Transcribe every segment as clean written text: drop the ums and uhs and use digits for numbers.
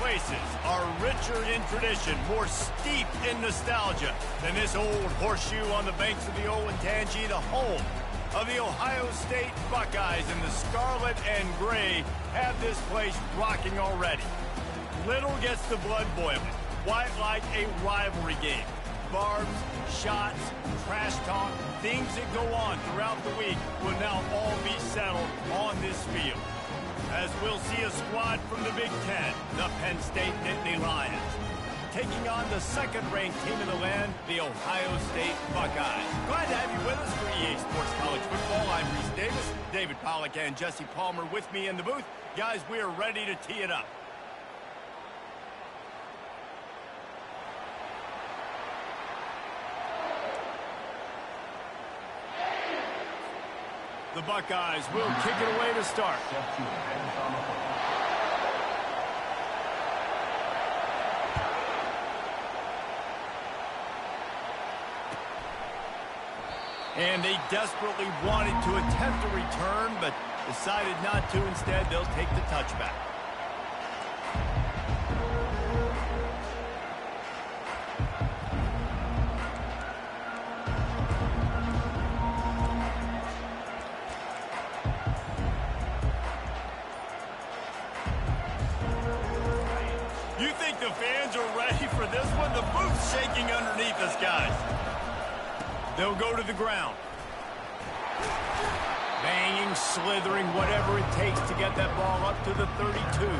places are richer in tradition, more steeped in nostalgia than this old horseshoe on the banks of the Olentangy, the home of the Ohio State Buckeyes, and the scarlet and gray have this place rocking already. Little gets the blood boiling, quite like a rivalry game. Barbs, shots, trash talk, things that go on throughout the week will now all be settled on this field, as we'll see a squad from the Big Ten, the Penn State Nittany Lions, taking on the second-ranked team in the land, the Ohio State Buckeyes. Glad to have you with us for EA Sports College Football. I'm Reese Davis, David Pollack and Jesse Palmer with me in the booth. Guys, we are ready to tee it up. The Buckeyes will kick it away to start. And they desperately wanted to attempt a return, but decided not to. Instead, they'll take the touchback. You think the fans are ready for this one? The booth's shaking underneath us, guys. They'll go to the ground. Banging, slithering, whatever it takes to get that ball up to the 32.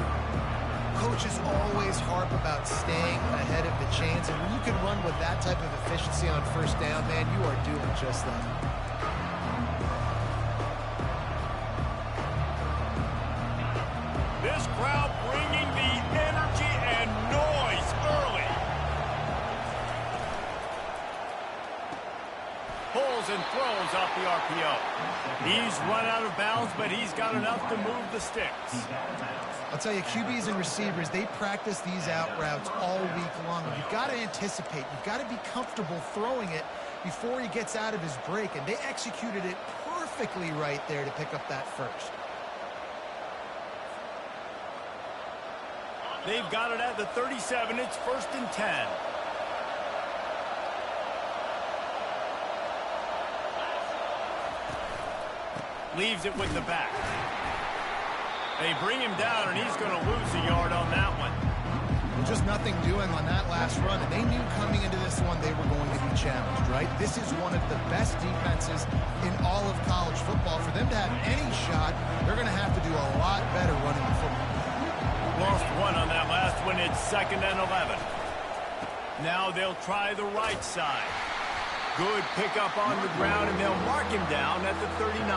Coaches always harp about staying ahead of the chains, and when you can run with that type of efficiency on first down, man, you are doing just that. This crowd bringing the energy and noise early. Pulls and throws off the RPO. He's run out of bounds, but he's got enough to move the sticks. I'll tell you, QBs and receivers, they practice these out routes all week long. You've got to anticipate. You've got to be comfortable throwing it before he gets out of his break, and they executed it perfectly right there to pick up that first. They've got it at the 37. It's 1st and 10. Leaves it with the back. They bring him down, and he's going to lose a yard on that one. Just nothing doing on that last run, and they knew coming into this one they were going to be challenged, right? This is one of the best defenses in all of college football. For them to have any shot, they're going to have to do a lot better running the football. Lost one on that last one. It's 2nd and 11. Now they'll try the right side. Good pickup on the ground, and they'll mark him down at the 39.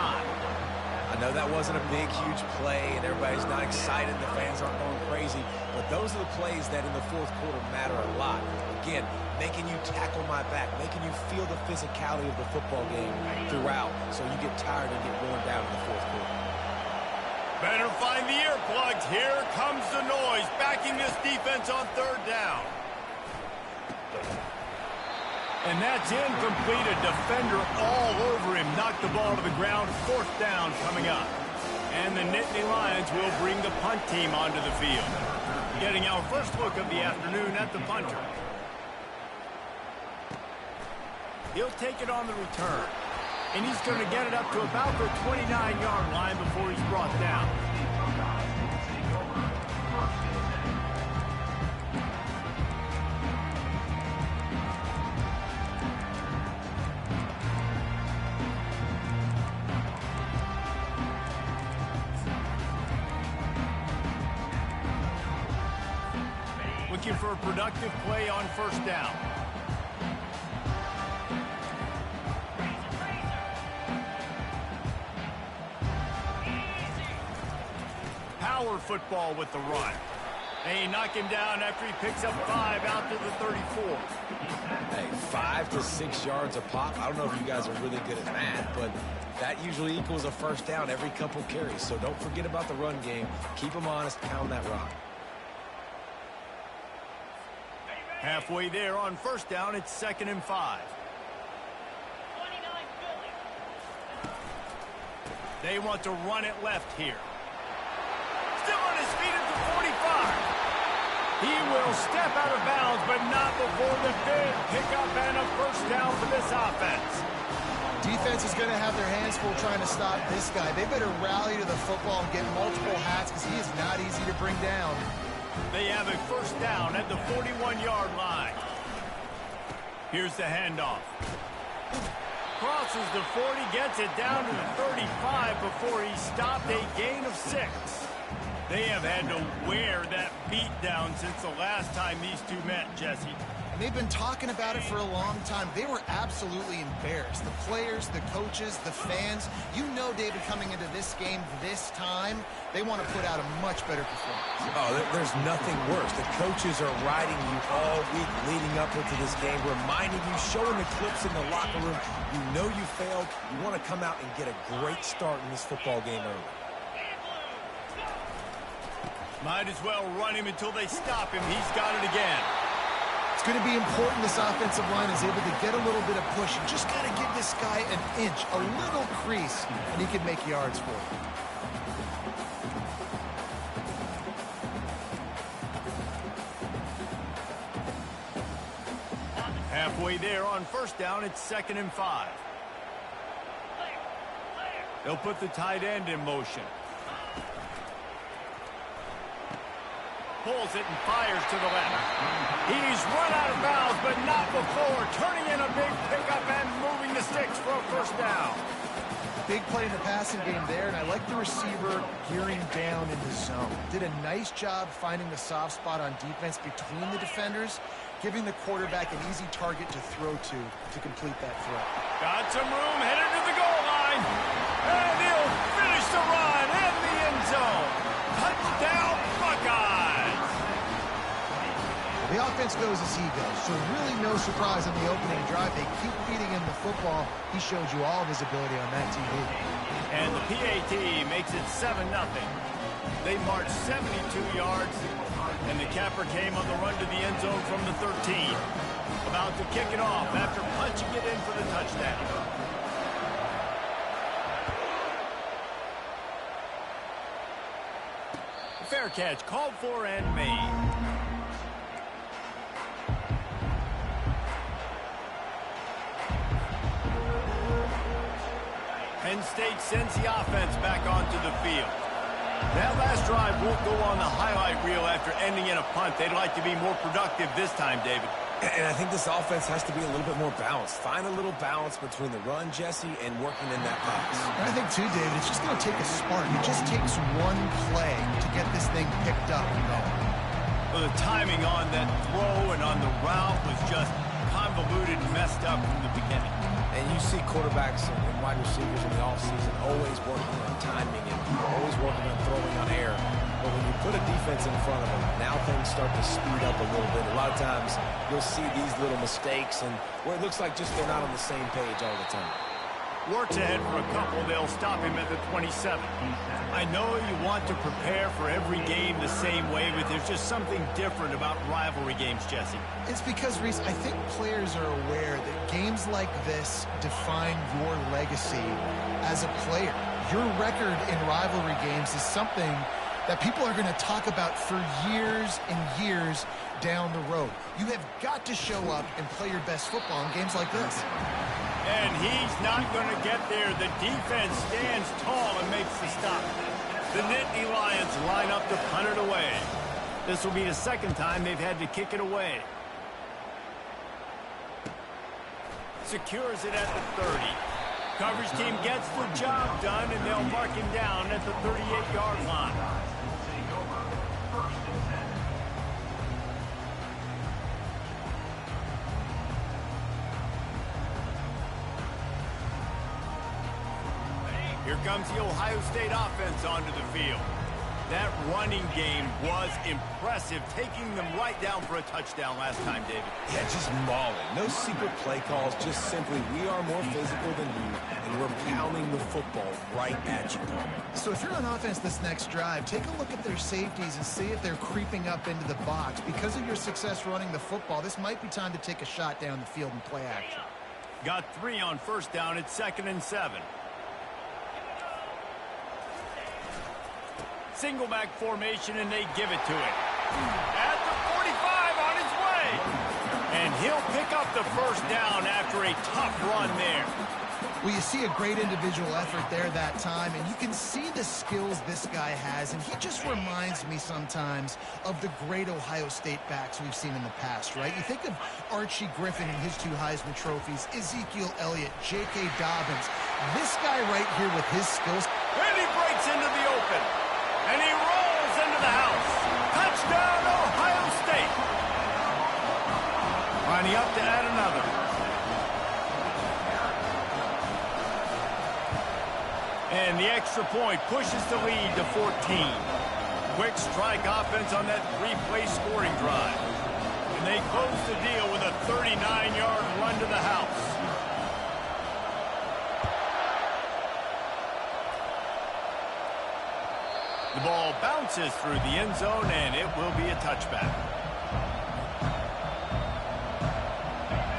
I know that wasn't a big, huge play, and everybody's not excited. The fans aren't going crazy. But those are the plays that in the fourth quarter matter a lot. Again, making you tackle my back, making you feel the physicality of the football game throughout, so you get tired and get worn down in the fourth quarter. Better find the earplugs. Here comes the noise, backing this defense on 3rd down. And that's incomplete. A defender all over him. Knocked the ball to the ground. 4th down coming up. And the Nittany Lions will bring the punt team onto the field. Getting our first look of the afternoon at the punter. He'll take it on the return. And he's going to get it up to about the 29-yard line before he's brought down. Looking for a productive play on 1st down. Power football with the run. They knock him down after he picks up 5 out to the 34. Hey, 5 to 6 yards a pop. I don't know if you guys are really good at math, but that usually equals a 1st down every couple carries. So don't forget about the run game. Keep them honest. Pound that rock. Halfway there on 1st down, it's 2nd and 5. They want to run it left here. Still on his feet at the 45. He will step out of bounds, but not before the big pickup and a first down for this offense. Defense is going to have their hands full trying to stop this guy. They better rally to the football and get multiple hats because he is not easy to bring down. They have a first down at the 41-yard line. Here's the handoff. Crosses the 40, gets it down to the 35 before he stopped, a gain of 6. They have had to wear that beat down since the last time these two met, Jesse. And they've been talking about it for a long time. They were absolutely embarrassed. The players, the coaches, the fans. You know, David, coming into this game this time, they want to put out a much better performance. Oh, there's nothing worse. The coaches are riding you all week leading up into this game, reminding you, showing the clips in the locker room. You know you failed. You want to come out and get a great start in this football game early. Might as well run him until they stop him. He's got it again. It's going to be important this offensive line is able to get a little bit of push. You just got to give this guy an inch, a little crease, and he can make yards for you. Halfway there on first down, it's 2nd and 5. They'll put the tight end in motion. Pulls it and fires to the left. He's run out of bounds, but not before turning in a big pickup and moving the sticks for a first down. Big play in the passing game there, and I like the receiver gearing down in the zone. Did a nice job finding the soft spot on defense between the defenders, giving the quarterback an easy target to throw to complete that throw. Got some room, headed to the goal line. And he'll finish the run in the end zone. Touchdown, Buckeyes. The offense goes as he goes, so really no surprise on the opening drive. They keep feeding him the football. He shows you all of his ability on that TV. And the PAT makes it 7-0. They marched 72 yards, and the capper came on the run to the end zone from the 13. About to kick it off after punching it in for the touchdown. Fair catch called for and made. Penn State sends the offense back onto the field. That last drive won't go on the highlight reel after ending in a punt. They'd like to be more productive this time, David. And I think this offense has to be a little bit more balanced. Find a little balance between the run, Jesse, and working in that pass. I think, too, David, it's just going to take a spark. It just takes one play to get this thing picked up and going. Well, the timing on that throw and on the route was just convoluted and messed up from the beginning. And you see quarterbacks and wide receivers in the offseason always working on timing and always working on throwing on air. But when you put a defense in front of them, now things start to speed up a little bit. A lot of times you'll see these little mistakes and where it looks like just they're not on the same page all the time. Works ahead for a couple. They'll stop him at the 27. I know you want to prepare for every game the same way, but there's just something different about rivalry games, Jesse. It's because, Reese, I think players are aware that games like this define your legacy as a player. Your record in rivalry games is something that people are going to talk about for years and years down the road. You have got to show up and play your best football in games like this. And he's not going to get there. The defense stands tall and makes the stop. The Nittany Lions line up to punt it away. This will be the second time they've had to kick it away. Secures it at the 30. Coverage team gets the job done, and they'll mark him down at the 38-yard line. Here comes the Ohio State offense onto the field. That running game was impressive, taking them right down for a touchdown last time, David. Yeah, just mauling. No secret play calls, just simply we are more physical than you, and we're pounding the football right at you. So if you're on offense this next drive, take a look at their safeties and see if they're creeping up into the box. Because of your success running the football, this might be time to take a shot down the field and play action. Got 3 on first down. It's 2nd and 7. Single back formation, and they give it to him. At the And he'll pick up the first down after a tough run there. Well, you see a great individual effort there that time, and you can see the skills this guy has, and he just reminds me sometimes of the great Ohio State backs we've seen in the past, right? You think of Archie Griffin and his 2 Heisman trophies, Ezekiel Elliott, J.K. Dobbins. This guy right here with his skills. And he breaks into the open, and he rolls into the house. Touchdown, Ohio State. Lining up to add another. And the extra point pushes the lead to 14. Quick strike offense on that 3-play scoring drive. And they close the deal with a 39-yard run to the house. The ball bounces through the end zone, and it will be a touchback.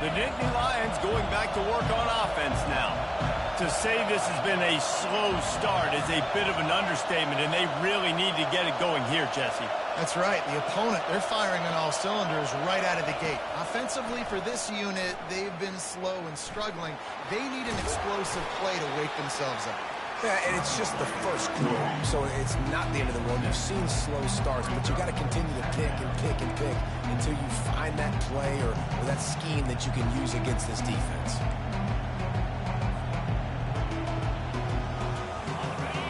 The Nittany Lions going back to work on offense now. To say this has been a slow start is a bit of an understatement, and they really need to get it going here, Jesse. That's right. The opponent, they're firing on all cylinders right out of the gate. Offensively for this unit, they've been slow and struggling. They need an explosive play to wake themselves up. Yeah, and it's just the first quarter, so it's not the end of the world. You've seen slow starts, but you got to continue to pick and pick and pick until you find that play or that scheme that you can use against this defense.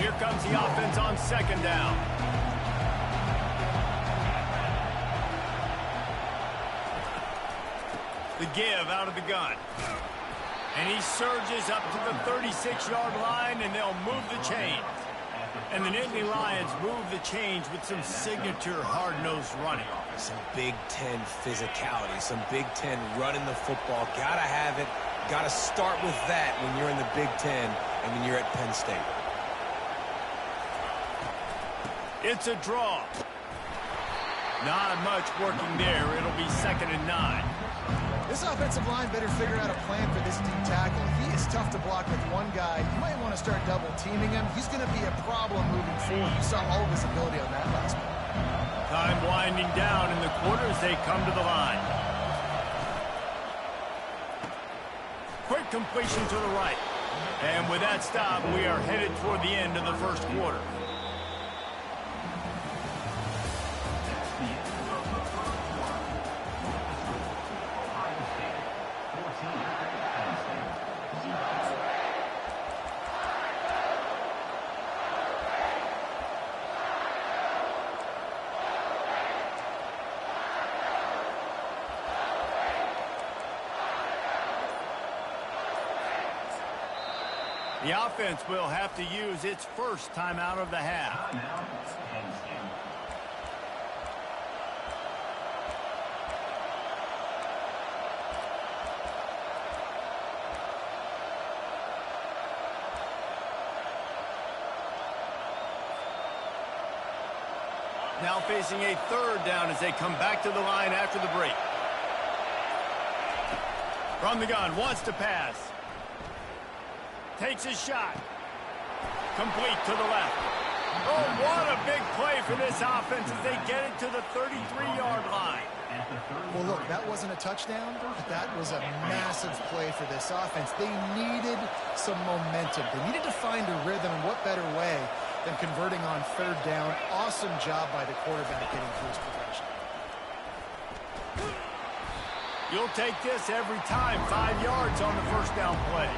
Here comes the offense on second down. The give out of the gun. And he surges up to the 36-yard line, and they'll move the chains. And the Nittany Lions move the chains with some signature hard-nosed running. Some Big Ten physicality, some Big Ten running the football. Gotta have it. Gotta start with that when you're in the Big Ten and when you're at Penn State. It's a draw. Not much working there. It'll be 2nd and 9. This offensive line better figure out a plan for this D tackle. He is tough to block with one guy. You might want to start double-teaming him. He's going to be a problem moving forward. You saw all of his ability on that last one. Time winding down in the quarter as they come to the line. Quick completion to the right. And with that stop, we are headed toward the end of the first quarter. The offense will have to use its first timeout of the half. Now facing a 3rd down as they come back to the line after the break. From the gun, wants to pass. Takes his shot. Complete to the left. Oh, what a big play for this offense as they get it to the 33-yard line. Well, look, that wasn't a touchdown, but that was a massive play for this offense. They needed some momentum. They needed to find a rhythm, and what better way than converting on 3rd down. Awesome job by the quarterback getting through his progression. You'll take this every time. 5 yards on the first down play.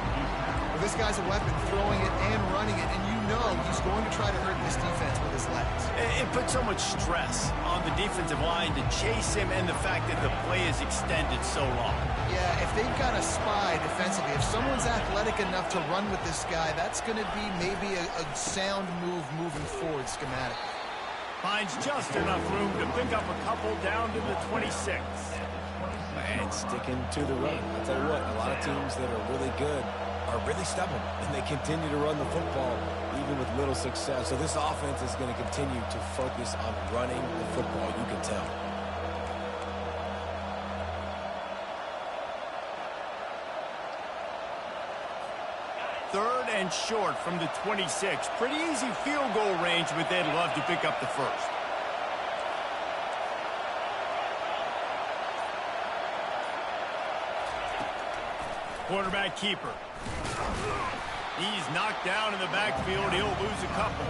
Well, this guy's a weapon, throwing it and running it, and you know he's going to try to hurt this defense with his legs. It puts so much stress on the defensive line to chase him and the fact that the play is extended so long. Yeah, if they've got a spy defensively, if someone's athletic enough to run with this guy, that's going to be maybe a sound move moving forward schematically. Finds just enough room to pick up a couple down to the 26. And sticking to the run. I'll tell you what, a lot of teams that are really good are really stubborn, and they continue to run the football even with little success. So this offense is going to continue to focus on running the football, you can tell. Third and short from the 26. Pretty easy field goal range, but they'd love to pick up the first. Quarterback keeper. He's knocked down in the backfield. He'll lose a couple.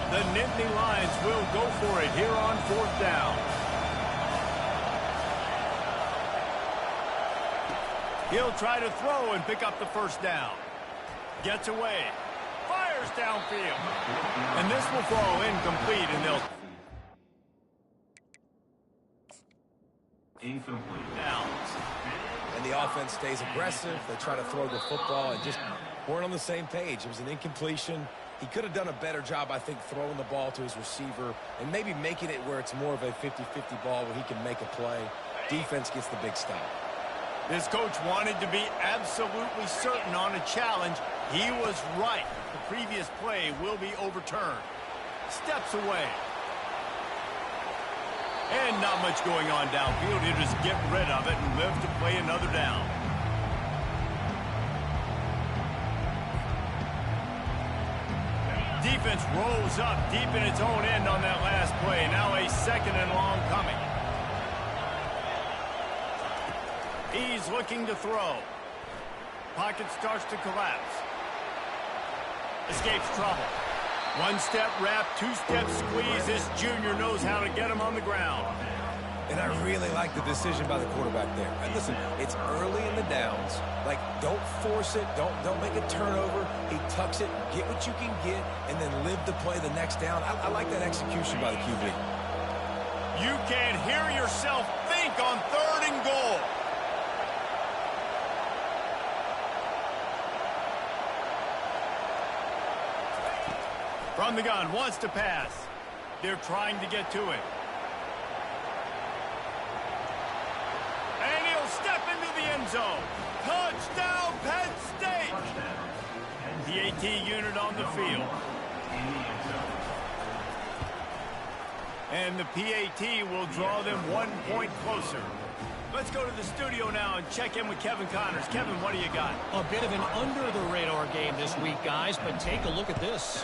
The Nittany Lions will go for it here on 4th down. He'll try to throw and pick up the first down. Gets away. Fires downfield. And this will fall incomplete, and they'll... Incomplete. Downs. And the offense stays aggressive. They try to throw the football and just weren't on the same page. It was an incompletion. He could have done a better job, I think, throwing the ball to his receiver and maybe making it where it's more of a 50-50 ball where he can make a play. Defense gets the big stop. This coach wanted to be absolutely certain on a challenge. He was right. The previous play will be overturned. Steps away. And not much going on downfield. He'll just get rid of it and live to play another down. Defense rolls up deep in its own end on that last play. Now a 2nd and long coming. He's looking to throw. Pocket starts to collapse. Escapes trouble. 1-step wrap, 2-step squeeze. This junior knows how to get him on the ground. And I really like the decision by the quarterback there. And listen, it's early in the downs. Like, don't force it. Don't make a turnover. He tucks it, get what you can get, and then live to play the next down. I like that execution by the QB. You can't hear yourself think on 3rd and goal. From the gun, wants to pass. They're trying to get to it. And he'll step into the end zone. Touchdown, Penn State! PAT unit on the field. And the PAT will draw them 1 point closer. Let's go to the studio now and check in with Kevin Connors. Kevin, what do you got? A bit of an under-the-radar game this week, guys, but take a look at this.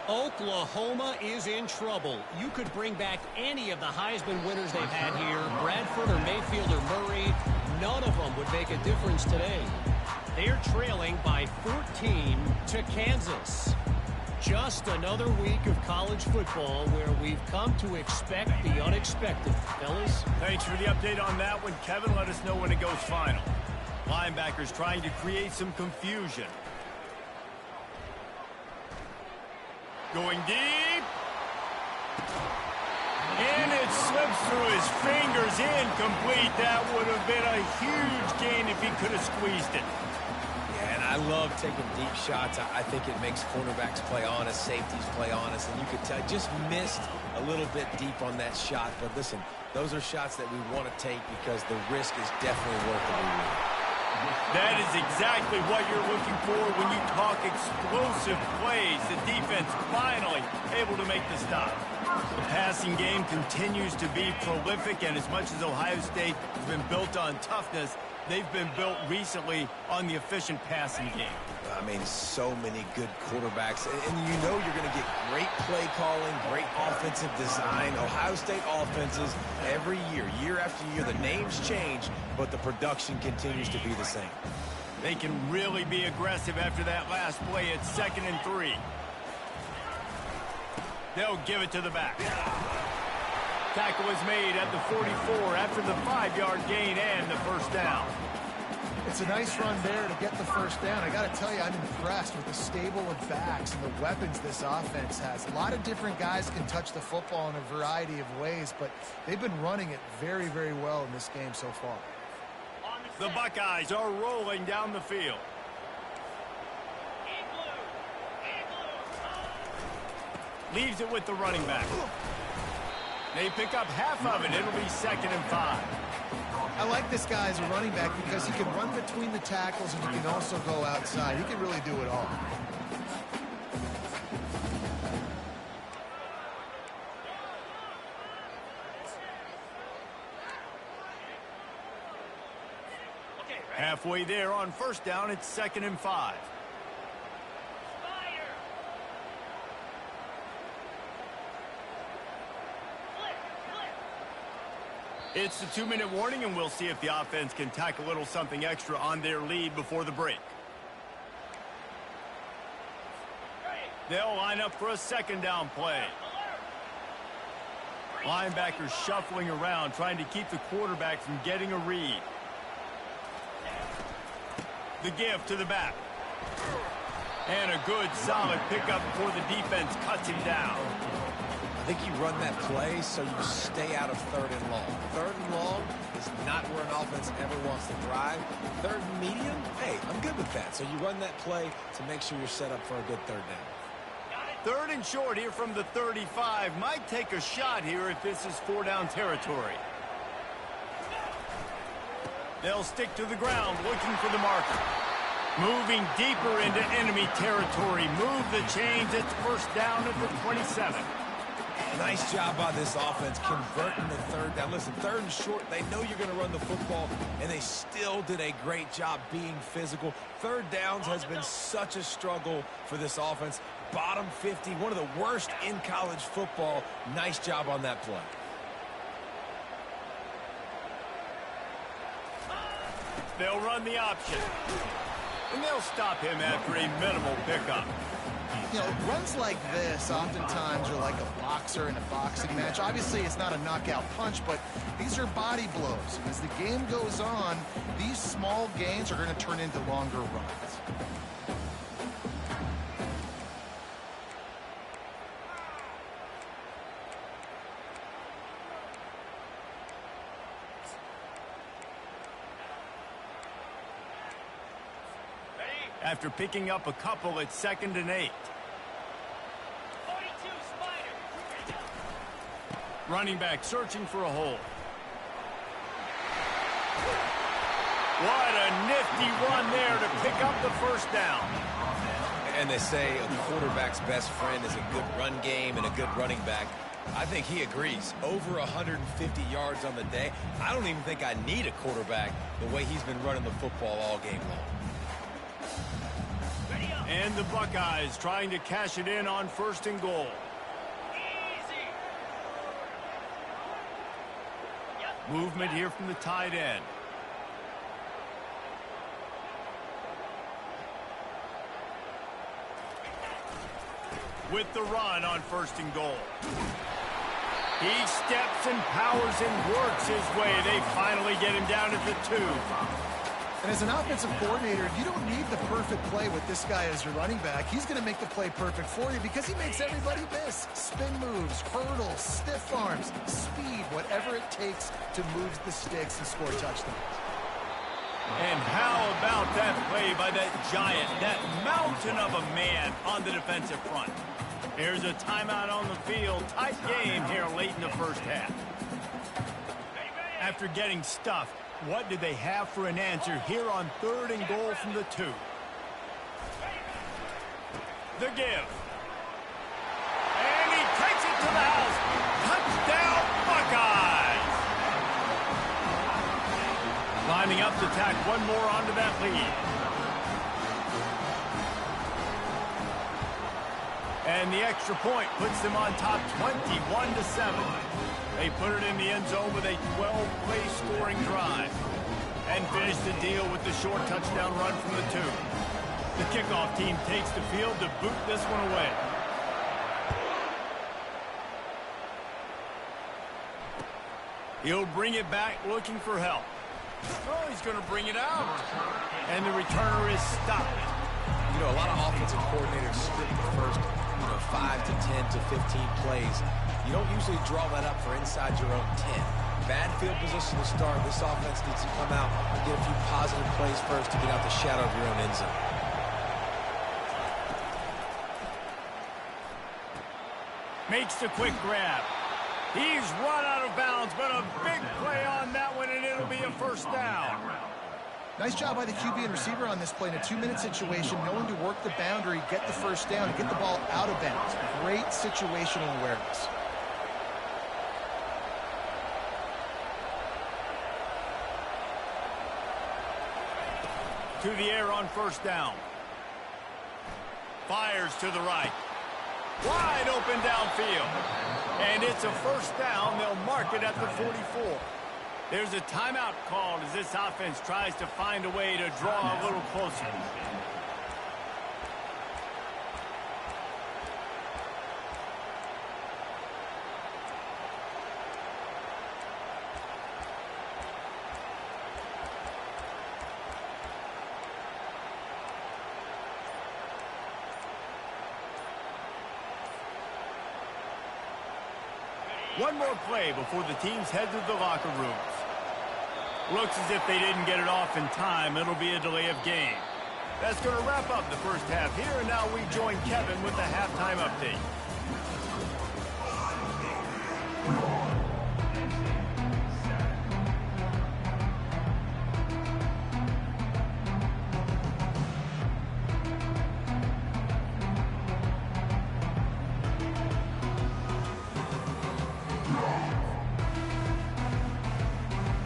Oklahoma is in trouble. You could bring back any of the Heisman winners they've had here, Bradford or Mayfield or Murray. None of them would make a difference today. They're trailing by 14 to Kansas. Just another week of college football where we've come to expect the unexpected, fellas. Thanks for the update on that one, Kevin. Let us know when it goes final. Linebackers trying to create some confusion. Going deep. And it slips through his fingers, incomplete. That would have been a huge gain if he could have squeezed it. Yeah, and I love taking deep shots. I think it makes cornerbacks play honest, safeties play honest, and you could tell just missed a little bit deep on that shot. But listen, those are shots that we want to take because the risk is definitely worth the reward. That is exactly what you're looking for when you talk explosive plays. The defense finally able to make the stop. The passing game continues to be prolific, and as much as Ohio State has been built on toughness, they've been built recently on the efficient passing game. I mean, so many good quarterbacks, and you know you're going to get great play calling, great offensive design. Ohio State offenses every year, year after year, the names change, but the production continues to be the same. They can really be aggressive after that last play. It's 2nd and 3. They'll give it to the back. Tackle is made at the 44 after the 5-yard gain and the first down. It's a nice run there to get the first down. I got to tell you, I'm impressed with the stable of backs and the weapons this offense has. A lot of different guys can touch the football in a variety of ways, but they've been running it very, very well in this game so far. The Buckeyes are rolling down the field. Leaves it with the running back. They pick up half of it. It'll be 2nd and 5. I like this guy as a running back because he can run between the tackles and he can also go outside. He can really do it all. Halfway there on first down, it's 2nd and 5. It's the 2-minute warning, and we'll see if the offense can tack a little something extra on their lead before the break. They'll line up for a 2nd down play. Linebackers shuffling around, trying to keep the quarterback from getting a read. The give to the back. And a good, solid pickup before the defense cuts him down. I think you run that play so you stay out of 3rd and long. 3rd and long is not where an offense ever wants to drive. 3rd and medium, hey, I'm good with that. So you run that play to make sure you're set up for a good 3rd down. 3rd and short here from the 35. Might take a shot here if this is 4-down territory. They'll stick to the ground looking for the marker. Moving deeper into enemy territory. Move the chains. It's 1st down at the 27. Nice job by this offense converting the 3rd down. Listen, 3rd and short, they know you're going to run the football, and they still did a great job being physical. 3rd downs has been such a struggle for this offense. Bottom 50, one of the worst in college football. Nice job on that play. They'll run the option. And they'll stop him after a minimal pickup. You know, runs like this oftentimes are like a boxer in a boxing match. Obviously, it's not a knockout punch, but these are body blows. As the game goes on, these small gains are going to turn into longer runs. After picking up a couple, it's 2nd and 8. Running back searching for a hole. What a nifty run there to pick up the 1st down. And they say a quarterback's best friend is a good run game and a good running back. I think he agrees. Over 150 yards on the day. I don't even think I need a quarterback the way he's been running the football all game long. And the Buckeyes trying to cash it in on 1st and goal. Movement here from the tight end. With the run on 1st and goal. He steps and powers and works his way. They finally get him down at the 2. And as an offensive coordinator, you don't need the perfect play with this guy as your running back. He's going to make the play perfect for you because he makes everybody miss. Spin moves, hurdles, stiff arms, speed, whatever it takes to move the sticks and score touchdowns. And how about that play by that giant, that mountain of a man on the defensive front? Here's a timeout on the field. Tight game here late in the 1st half. After getting stuffed, what do they have for an answer here on 3rd and goal from the 2? The give. And he takes it to the house. Touchdown, Buckeyes! Lining up to tack one more onto that lead. And the extra point puts them on top 21-7. They put it in the end zone with a 12-play scoring drive. And finish the deal with the short touchdown run from the 2. The kickoff team takes the field to boot this one away. He'll bring it back looking for help. Oh, he's going to bring it out. And the returner is stopped. You know, a lot of offensive coordinators script the first 5 to 10 to 15 plays. You don't usually draw that up for inside your own 10. Bad field position to start. This offense needs to come out and get a few positive plays first to get out the shadow of your own end zone. Makes the quick grab. He's run out of bounds, but a big play on that one, and it'll be a 1st down. Nice job by the QB and receiver on this play in a 2-minute situation, knowing to work the boundary, get the 1st down, and get the ball out of bounds. Great situational awareness. to the air on first down. Fires to the right. Wide open downfield. And it's a first down. They'll mark it at the 44. There's a timeout called as this offense tries to find a way to draw a little closer. One more play before the teams head to the locker rooms. Looks as if they didn't get it off in time. It'll be a delay of game. That's going to wrap up the first half here, and now we join Kevin with the halftime update.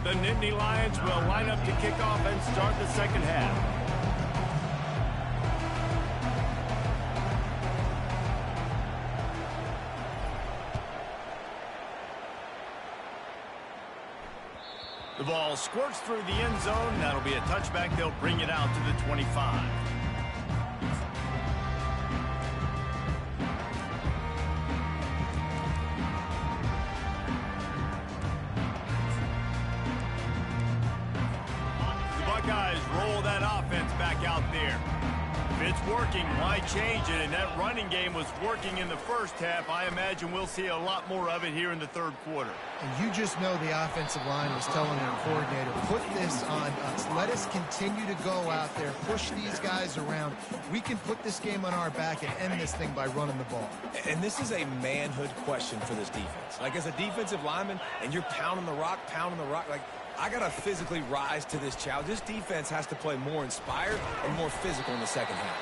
The Nittany Lions will line up to kick off and start the second half. The ball squirts through the end zone. That'll be a touchback. They'll bring it out to the 25. Buckeyes roll that offense back out there. If it's working, why change it? And that running game was working in the first half. I imagine we'll see a lot more of it here in the third quarter. And you just know the offensive line was telling their coordinator, put this on us. Let us continue to go out there, push these guys around. We can put this game on our back and end this thing by running the ball. And this is a manhood question for this defense. Like, as a defensive lineman, and you're pounding the rock, like, I got to physically rise to this challenge. This defense has to play more inspired and more physical in the second half.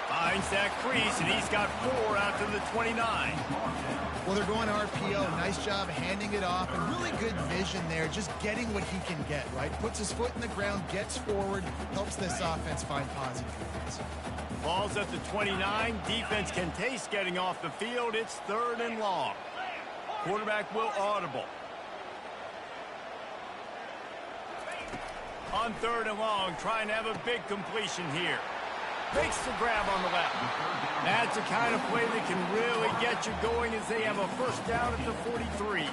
Finds that crease, and he's got 4 out to the 29. Well, they're going RPO. Nice job handing it off, and really good vision there, just getting what he can get, right? Puts his foot in the ground, gets forward, helps this offense find positive points. Ball's at the 29. Defense can taste getting off the field. It's 3rd and long. Quarterback will audible. On 3rd and long, trying to have a big completion here. Makes the grab on the left. That's the kind of play that can really get you going as they have a first down at the 43.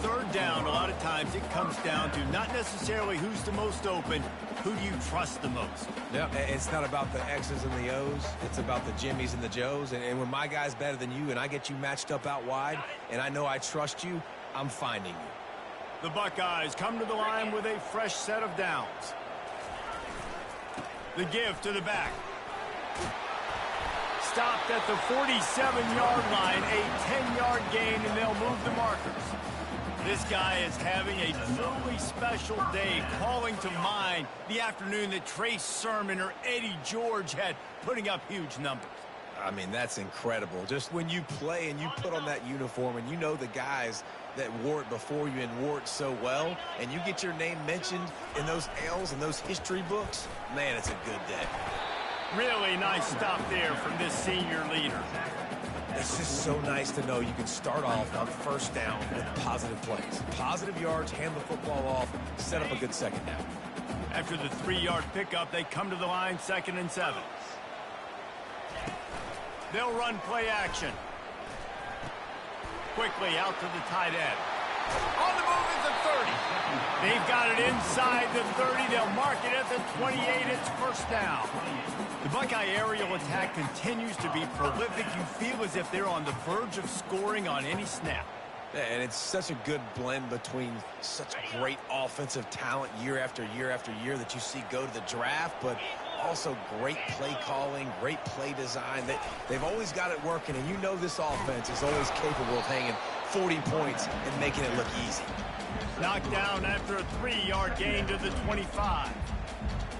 3rd down, a lot of times it comes down to not necessarily who's the most open, who do you trust the most. Yeah, it's not about the X's and the O's. It's about the Jimmys and the Joes. And when my guy's better than you and I get you matched up out wide and I know I trust you, I'm finding you. The Buckeyes come to the line with a fresh set of downs. The give to the back. Stopped at the 47-yard line, a 10-yard gain, and they'll move the markers. This guy is having a truly special day, calling to mind the afternoon that Trey Sermon or Eddie George had, putting up huge numbers. I mean, that's incredible. Just when you play and you put on that uniform and you know the guys that wore it before you and wore it so well, and you get your name mentioned in those L's and those history books, man, it's a good day. Really nice stop there from this senior leader. It's just so nice to know you can start off on first down with positive plays. Positive yards, hand the football off, set up a good second down. After the 3-yard pickup, they come to the line 2nd and 7. They'll run play action. Quickly out to the tight end. On the move at the 30. They've got it inside the 30. They'll mark it at the 28. It's first down. The Buckeye aerial attack continues to be prolific. You feel as if they're on the verge of scoring on any snap. And it's such a good blend between such great offensive talent year after year after year that you see go to the draft, but also great play calling, great play design. They've always got it working, and you know this offense is always capable of hanging 40 points and making it look easy. Knocked down after a 3-yard gain to the 25.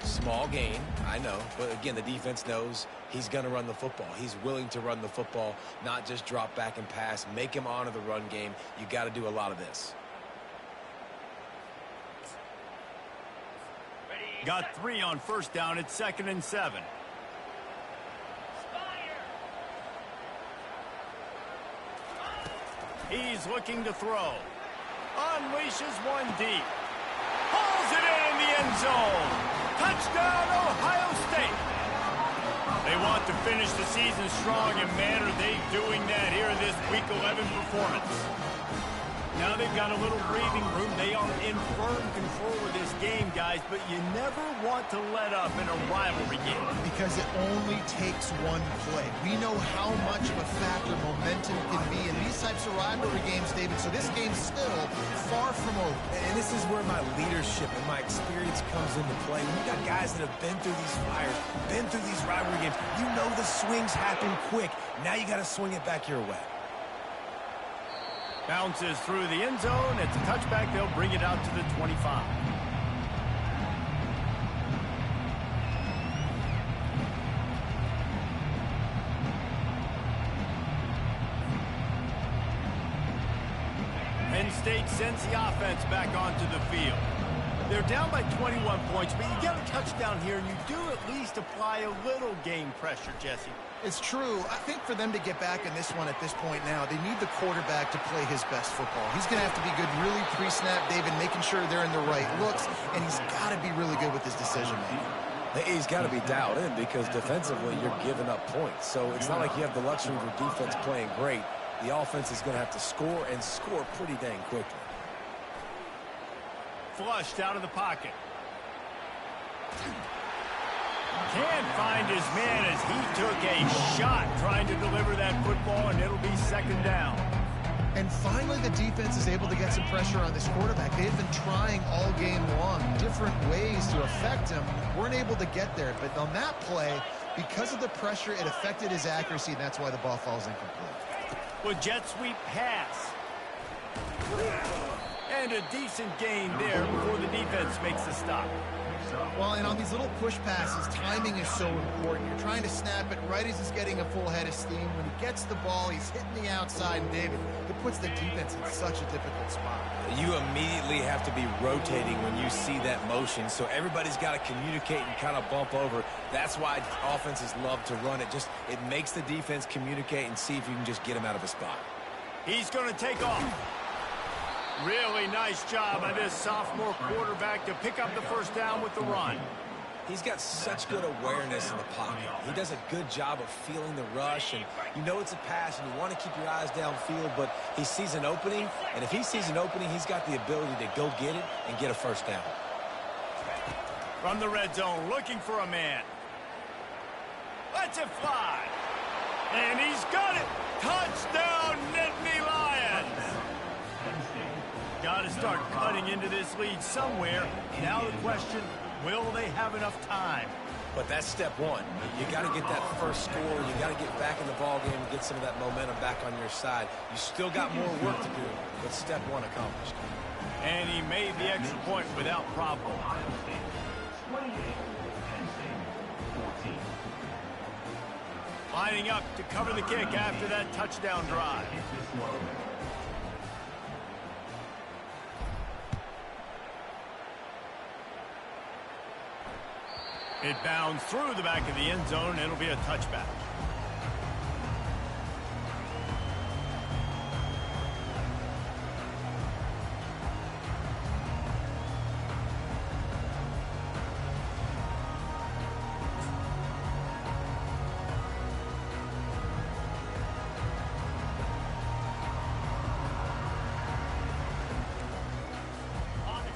Small gain, I know, but again, the defense knows he's going to run the football. He's willing to run the football, not just drop back and pass, make him honor the run game. You got to do a lot of this. Got 3 on first down at 2nd and 7. He's looking to throw. Unleashes one deep. Hauls it in the end zone. Touchdown, Ohio State. They want to finish the season strong, and man, are they doing that here in this Week 11 performance. Now they've got a little breathing room. They are in firm control of this game, guys, but you never want to let up in a rivalry game. Because it only takes one play. We know how much of a factor momentum can be in these types of rivalry games, David, so this game's still far from over. And this is where my leadership and my experience comes into play. We got guys that have been through these fires, been through these rivalry games. You know the swings happen quick. Now you got to swing it back your way. Bounces through the end zone. It's a touchback. They'll bring it out to the 25. Penn State sends the offense back onto the field. They're down by 21 points, but you get a touchdown here, and you do at least apply a little game pressure, Jesse. It's true. I think for them to get back in this one at this point now, they need the quarterback to play his best football. He's going to have to be good really pre-snap, David, making sure they're in the right looks, and he's got to be really good with his decision-making. He's got to be dialed in because defensively you're giving up points. So it's not like you have the luxury of your defense playing great. The offense is going to have to score and score pretty dang quickly. Flushed out of the pocket. Can't find his man as he took a shot trying to deliver that football, and it'll be 2nd down. And finally, the defense is able to get some pressure on this quarterback. They've been trying all game long, different ways to affect him. Weren't able to get there, but on that play, because of the pressure, it affected his accuracy, and that's why the ball falls incomplete. With jet sweep pass. And a decent gain there before the defense makes the stop. Well, and on these little push passes, timing is so important. You're trying to snap it right as he's getting a full head of steam. When he gets the ball, he's hitting the outside, and David, it puts the defense in such a difficult spot. You immediately have to be rotating when you see that motion, so everybody's got to communicate and kind of bump over. That's why offenses love to run it. It makes the defense communicate and see if you can just get him out of a spot. He's going to take off. Really nice job by this sophomore quarterback to pick up the first down with the run. He's got such good awareness in the pocket. He does a good job of feeling the rush, and you know it's a pass, and you want to keep your eyes downfield, but he sees an opening, and if he sees an opening, he's got the ability to go get it and get a first down. From the red zone, looking for a man. Lets it fly. And he's got it. Touchdown, Nittany Lions. Got to start cutting into this lead somewhere. Now the question, will they have enough time? But that's step one. You got to get that first score. You got to get back in the ball game and get some of that momentum back on your side. You still got more work to do, but step one accomplished. And he made the extra point without problem. Lining up to cover the kick after that touchdown drive. It bounds through the back of the end zone, and it'll be a touchback.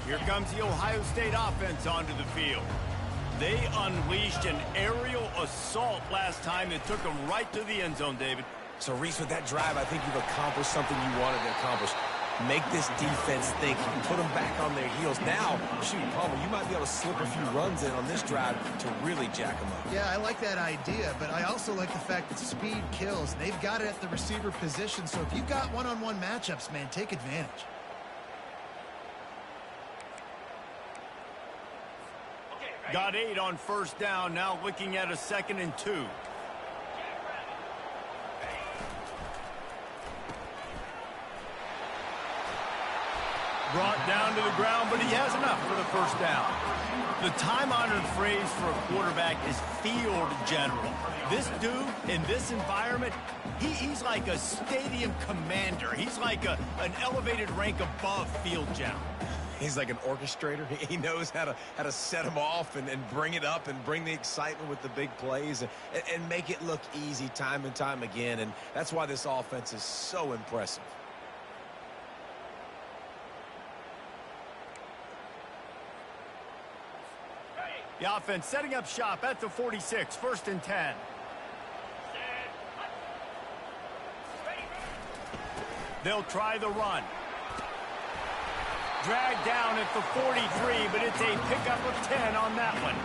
Here comes the Ohio State offense onto the field. They unleashed an aerial assault last time that took them right to the end zone, David. So, Reese, with that drive, I think you've accomplished something you wanted to accomplish. Make this defense think. You can put them back on their heels. Now, shoot, Palmer, you might be able to slip a few runs in on this drive to really jack them up. Yeah, I like that idea, but I also like the fact that speed kills. They've got it at the receiver position, so if you've got one-on-one matchups, man, take advantage. Got 8 on first down, now looking at a 2nd and 2. Brought down to the ground, but he has enough for the first down. The time-honored phrase for a quarterback is field general. This dude, in this environment, he's like a stadium commander. He's like an elevated rank above field general. He's like an orchestrator. He knows how to set them off and bring it up and bring the excitement with the big plays and make it look easy time and time again. And that's why this offense is so impressive. The offense setting up shop at the 46, 1st and 10. They'll try the run. Dragged down at the 43, but it's a pickup of 10 on that one.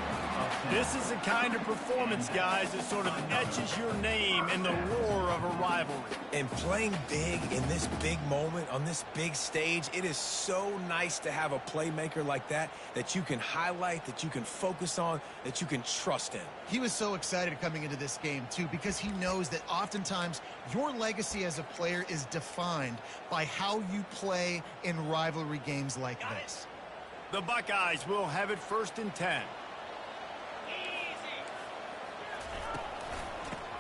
This is the kind of performance, guys, that sort of etches your name in the roar of a rivalry. And playing big in this big moment, on this big stage, it is so nice to have a playmaker like that you can highlight, that you can focus on, that you can trust in. He was so excited coming into this game, too, because he knows that oftentimes your legacy as a player is defined by how you play in rivalry games like this. The Buckeyes will have it 1st and 10.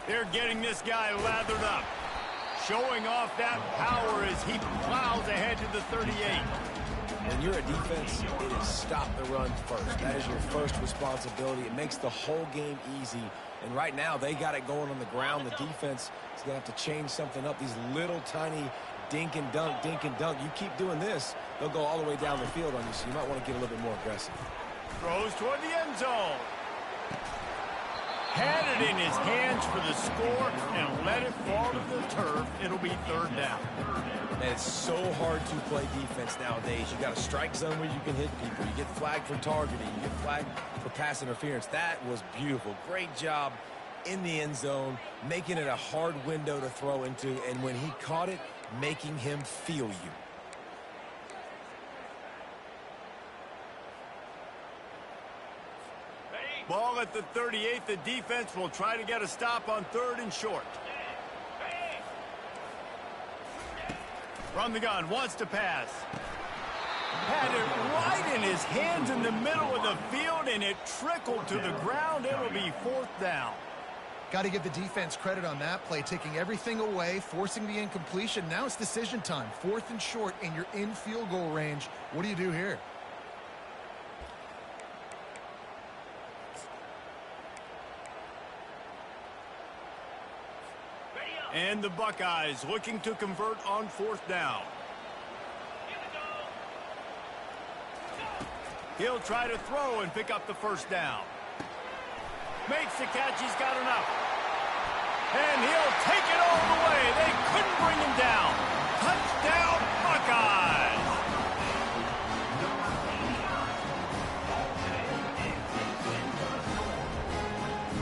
They're getting this guy lathered up. Showing off that power as he plows ahead to the 38. When you're a defense, it is stop the run first. That is your first responsibility. It makes the whole game easy. And right now, they got it going on the ground. The defense is going to have to change something up. These little tiny dink and dunk, dink and dunk. You keep doing this, they'll go all the way down the field on you, so you might want to get a little bit more aggressive. Throws toward the end zone. Had it in his hands for the score and let it fall to the turf. It'll be 3rd down. And it's so hard to play defense nowadays. You got a strike zone where you can hit people. You get flagged for targeting. You get flagged for pass interference. That was beautiful. Great job in the end zone, making it a hard window to throw into. And when he caught it, making him feel you. Ball at the 38. The defense will try to get a stop on 3rd and short. From the gun, wants to pass. Had it right in his hands in the middle of the field, and it trickled to the ground. It'll be 4th down. Got to give the defense credit on that play, taking everything away, forcing the incompletion. Now it's decision time. 4th and short, and you're in field goal range. What do you do here? And the Buckeyes looking to convert on 4th down. He'll try to throw and pick up the 1st down. Makes the catch. He's got enough. And he'll take it all the way. They couldn't bring him down. Touchdown, Buckeyes.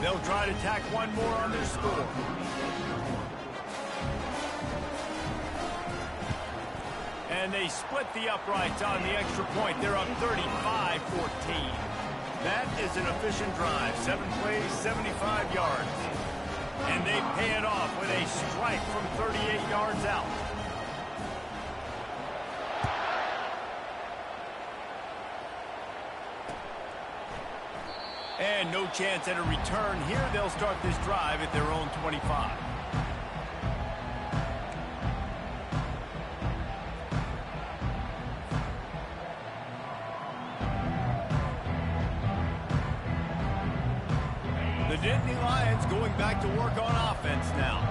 They'll try to tack one more on their score. And they split the uprights on the extra point. They're up 35-14. That is an efficient drive. 7 plays, 75 yards. And they pay it off with a strike from 38 yards out. And no chance at a return here. They'll start this drive at their own 25. The Nittany Lions going back to work on offense now.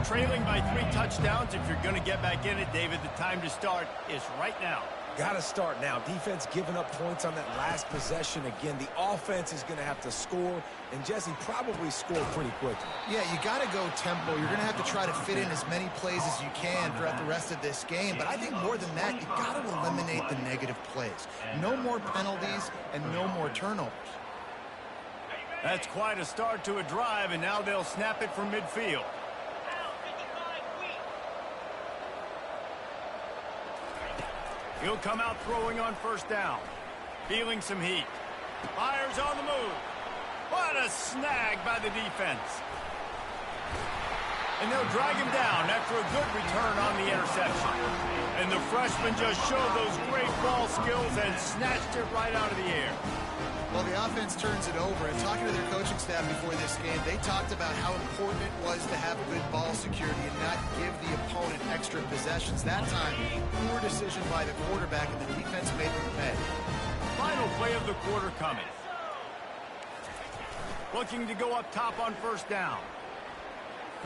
Trailing by 3 touchdowns. If you're going to get back in it, David, the time to start is right now. Got to start now. Defense giving up points on that last possession. Again, the offense is going to have to score, and Jesse probably score pretty quickly. Yeah, you got to go tempo. You're going to have to try to fit in as many plays as you can throughout the rest of this game. But I think more than that, you got to eliminate the negative plays. No more penalties and no more turnovers. That's quite a start to a drive, and now they'll snap it from midfield. He'll come out throwing on 1st down. Feeling some heat. Fires on the move. What a snag by the defense. And they'll drag him down after a good return on the interception. And the freshman just showed those great ball skills and snatched it right out of the air. Well, the offense turns it over, and talking to their coaching staff before this game, they talked about how important it was to have good ball security and not give the opponent extra possessions. That time, poor decision by the quarterback, and the defense made them pay. Final play of the quarter coming. Looking to go up top on first down.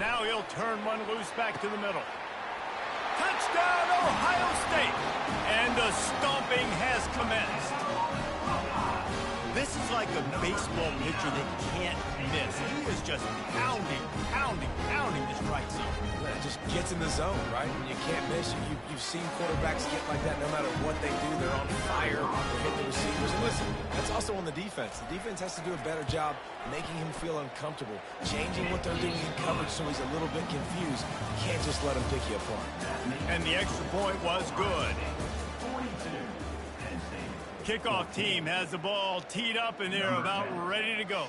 Now he'll turn one loose back to the middle. Touchdown, Ohio State! And the stomping has commenced. This is like a baseball pitcher that can't miss. He is just pounding the strike zone. It just gets in the zone, right? When you can't miss, you've seen quarterbacks get like that no matter what they do. They're on fire. They're hitting the receivers. And listen, that's also on the defense. The defense has to do a better job making him feel uncomfortable, changing what they're doing in coverage so he's a little bit confused. You can't just let him pick you apart. And the extra point was good. Kickoff team has the ball teed up, and they're about ready to go.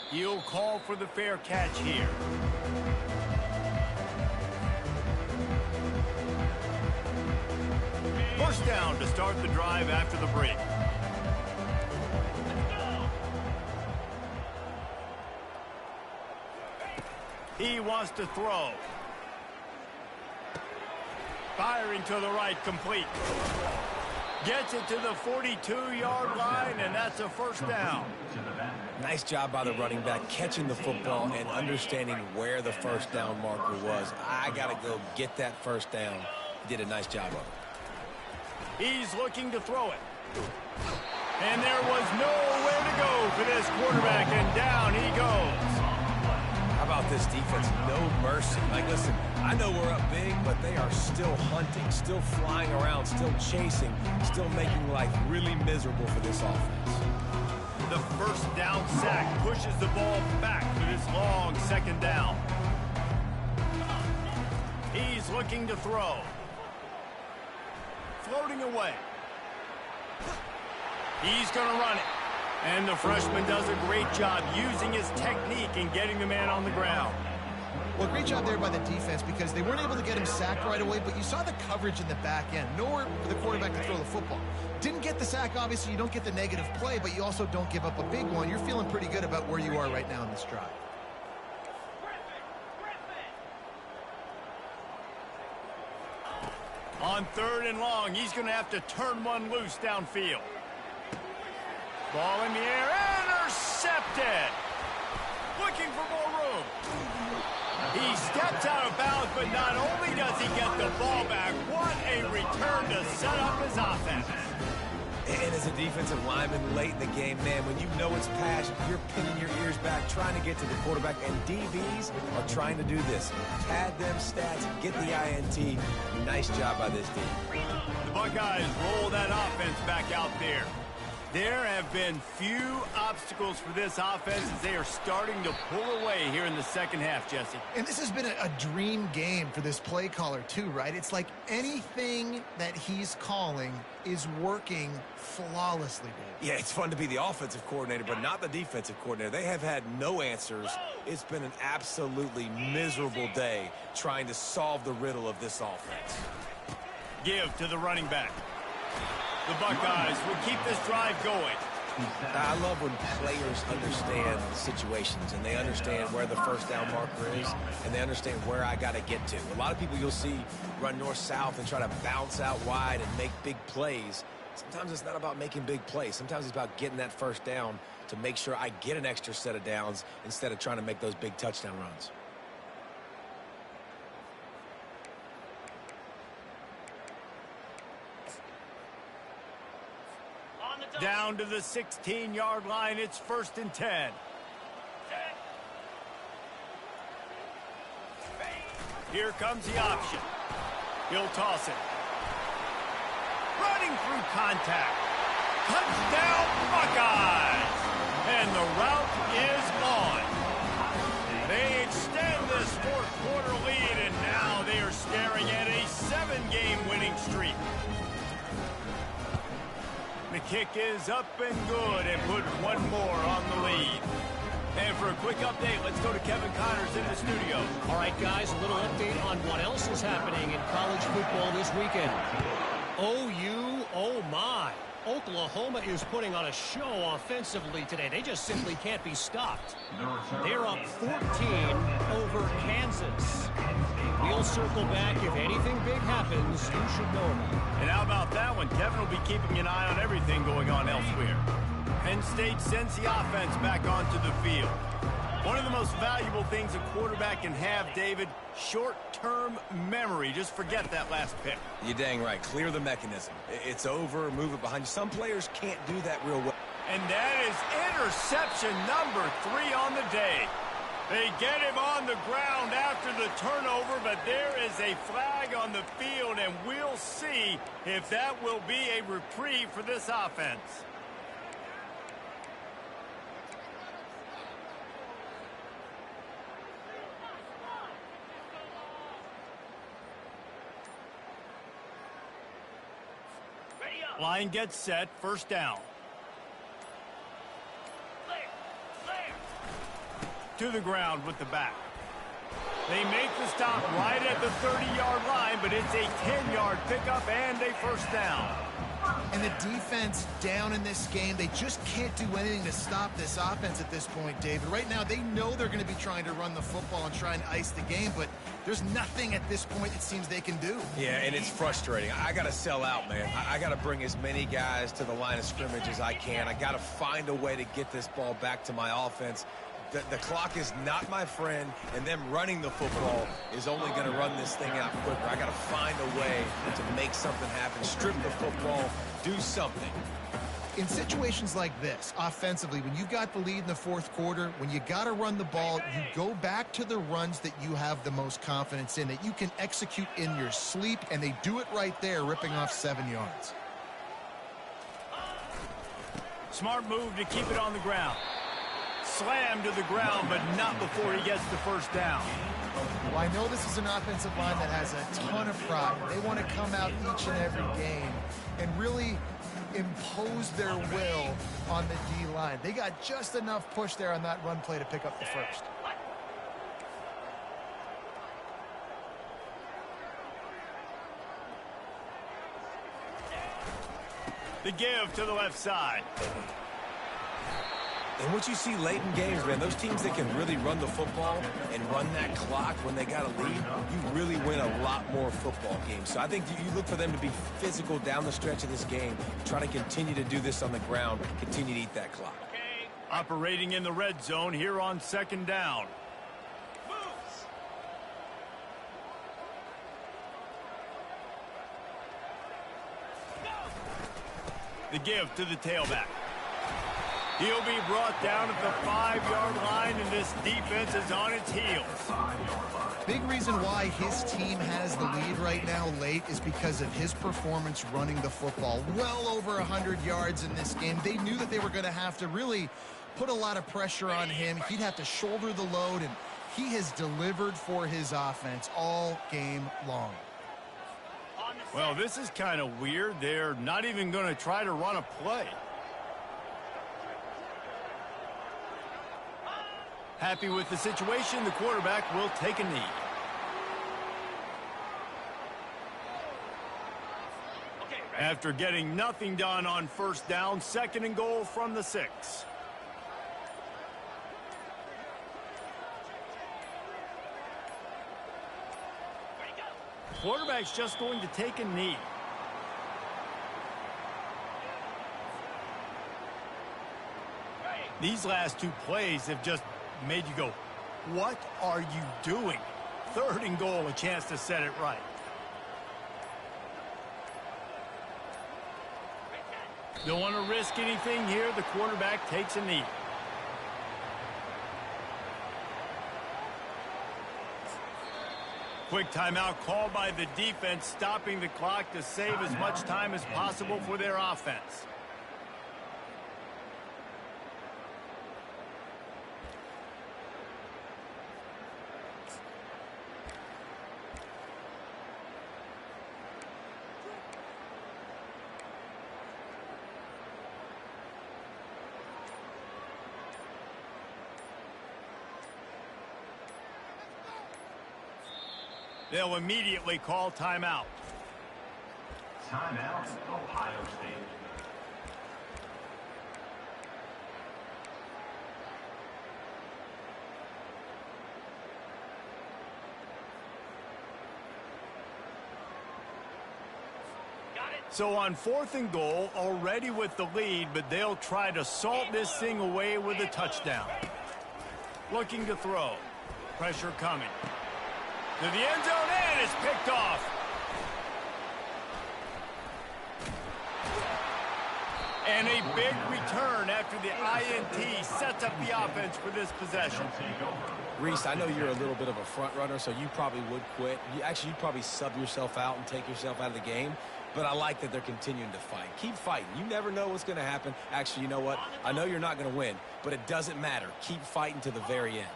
He'll call for the fair catch here. First down to start the drive after the break. He wants to throw. Firing to the right, complete. Gets it to the 42-yard line, and that's a first down. Nice job by the running back catching the football and understanding where the first down marker was. I got to go get that first down. He did a nice job of it. He's looking to throw it. And there was nowhere to go for this quarterback, and down he goes. How about this defense? No mercy. Like, listen, I know we're up big, but they are still hunting, still flying around, still chasing, still making life really miserable for this offense. The first down sack pushes the ball back for this long second down. He's looking to throw. Floating away. He's going to run it. And the freshman does a great job using his technique and getting the man on the ground. Well, great job there by the defense because they weren't able to get him sacked right away, but you saw the coverage in the back end. Nowhere for the quarterback to throw the football. Didn't get the sack, obviously. You don't get the negative play, but you also don't give up a big one. You're feeling pretty good about where you are right now in this drive. On third and long, he's going to have to turn one loose downfield. Ball in the air, intercepted. Looking for more room. He steps out of bounds, but not only does he get the ball back, what a return to set up his offense. And as a defensive lineman late in the game, man, when you know it's past, you're pinning your ears back, trying to get to the quarterback, and DBs are trying to do this. Pad them stats, get the INT. Nice job by this team. The Buckeyes roll that offense back out there. There have been few obstacles for this offense as they are starting to pull away here in the second half, Jesse. And this has been a dream game for this play caller too, right? It's like anything that he's calling is working flawlessly, dude. Yeah, it's fun to be the offensive coordinator, but not the defensive coordinator. They have had no answers. It's been an absolutely miserable day trying to solve the riddle of this offense. Give to the running back. The Buckeyes will keep this drive going. I love when players understand situations and they understand where the first down marker is and they understand where I got to get to. A lot of people you'll see run north-south and try to bounce out wide and make big plays. Sometimes it's not about making big plays. Sometimes it's about getting that first down to make sure I get an extra set of downs instead of trying to make those big touchdown runs. Down to the 16-yard line. It's 1st and 10. Here comes the option. He'll toss it. Running through contact. Touchdown, Buckeyes! And the route is on. They extend this fourth-quarter lead, and now they are staring at a 7-game winning streak. kick is up and good and put one more on the lead. And for a quick update, let's go to Kevin Connors in the studio. All right, guys, a little update on what else is happening in college football this weekend. OU, oh my. Oklahoma is putting on a show offensively today. They just simply can't be stopped. They're up 14 over Kansas. We'll circle back. If anything big happens, you should know about it. And how about that one? Kevin will be keeping an eye on everything going on elsewhere. Penn State sends the offense back onto the field. One of the most valuable things a quarterback can have, David, short-term memory. Just forget that last pick. You're dang right. Clear the mechanism. It's over. Move it behind you. Some players can't do that real well. And that is interception number 3 on the day. They get him on the ground after the turnover, but there is a flag on the field, and we'll see if that will be a reprieve for this offense. Line gets set, first down. To the ground with the back. They make the stop right at the 30-yard line, but it's a 10-yard pickup and a first down. And the defense down in this game, they just can't do anything to stop this offense at this point, David. Right now, they know they're going to be trying to run the football and try and ice the game, but there's nothing at this point it seems they can do. Yeah, and it's frustrating. I got to sell out, man. I got to bring as many guys to the line of scrimmage as I can. I got to find a way to get this ball back to my offense. The clock is not my friend, and them running the football is only going to run this thing out quicker. I got to find a way to make something happen, strip the football, do something. In situations like this, offensively, when you've got the lead in the fourth quarter, when you got to run the ball, you go back to the runs that you have the most confidence in, that you can execute in your sleep, and they do it right there, ripping off 7 yards. Smart move to keep it on the ground. Slam to the ground, but not before he gets the first down. Well, I know this is an offensive line that has a ton of pride. They want to come out each and every game and really impose their will on the D-line. They got just enough push there on that run play to pick up the first. The give to the left side. And what you see late in games, man, those teams that can really run the football and run that clock when they got a lead, you really win a lot more football games. So I think you look for them to be physical down the stretch of this game, try to continue to do this on the ground, continue to eat that clock. Operating in the red zone here on second down. The give to the tailback. He'll be brought down at the 5-yard line, and this defense is on its heels. Big reason why his team has the lead right now late is because of his performance running the football. Well over 100 yards in this game. They knew that they were going to have to really put a lot of pressure on him. He'd have to shoulder the load, and he has delivered for his offense all game long. Well, this is kind of weird. They're not even going to try to run a play. Happy with the situation, the quarterback will take a knee. After getting nothing done on first down, second and goal from the 6. Quarterback's just going to take a knee. These last two plays have just made you go, what are you doing? Third and goal, a chance to set it right. Don't want to risk anything here. The quarterback takes a knee. Quick timeout called by the defense, stopping the clock to save as much time as possible for their offense. They'll immediately call timeout. Timeout, Ohio State. So on 4th and goal, already with the lead, but they'll try to salt this thing away with a touchdown. Looking to throw. Pressure coming. To the end zone, and it's picked off. And a big return after the INT sets up the offense for this possession. Reese, I know you're a little bit of a front runner, so you probably would quit. You'd probably sub yourself out and take yourself out of the game. But I like that they're continuing to fight. Keep fighting. You never know what's going to happen. Actually, you know what? I know you're not going to win, but it doesn't matter. Keep fighting to the very end.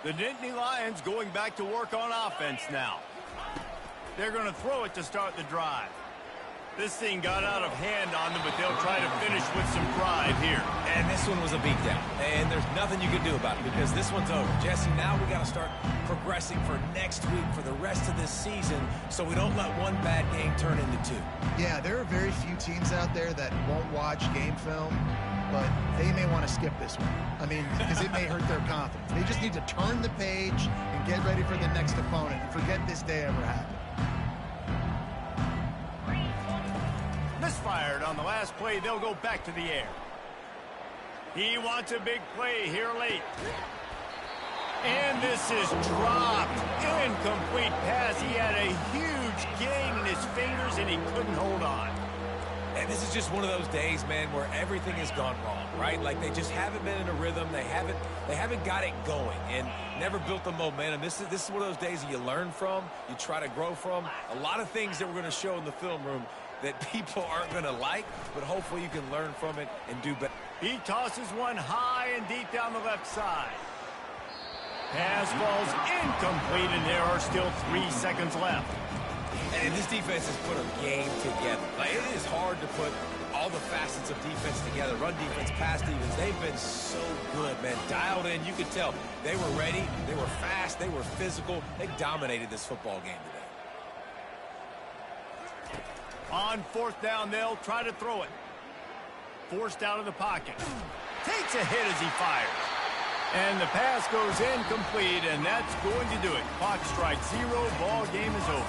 The Nittany Lions going back to work on offense now. They're going to throw it to start the drive. This thing got out of hand on them, but they'll try to finish with some pride here. And this one was a beatdown. And there's nothing you can do about it because this one's over. Jesse, now we got to start progressing for next week for the rest of this season so we don't let one bad game turn into two. Yeah, there are very few teams out there that won't watch game film, but they may want to skip this one. I mean, because it may hurt their confidence. They just need to turn the page and get ready for the next opponent and forget this day ever happened. Misfired on the last play. They'll go back to the air. He wants a big play here late. And this is dropped. Incomplete pass. He had a huge gain in his fingers, and he couldn't hold on. And this is just one of those days, man, where everything has gone wrong, right? Like they just haven't been in a rhythm. They haven't got it going and never built the momentum. This is one of those days that you learn from, you try to grow from. A lot of things that we're going to show in the film room that people aren't going to like, but hopefully you can learn from it and do better. He tosses one high and deep down the left side. Pass falls incomplete, and there are still 3 seconds left. And this defense has put a game together. Like, it is hard to put all the facets of defense together. Run defense, pass defense. They've been so good, man. Dialed in. You could tell they were ready. They were fast. They were physical. They dominated this football game today. On 4th down, they'll try to throw it. Forced out of the pocket. Takes a hit as he fires. And the pass goes incomplete, and that's going to do it. Clock strikes 0. Ball game is over.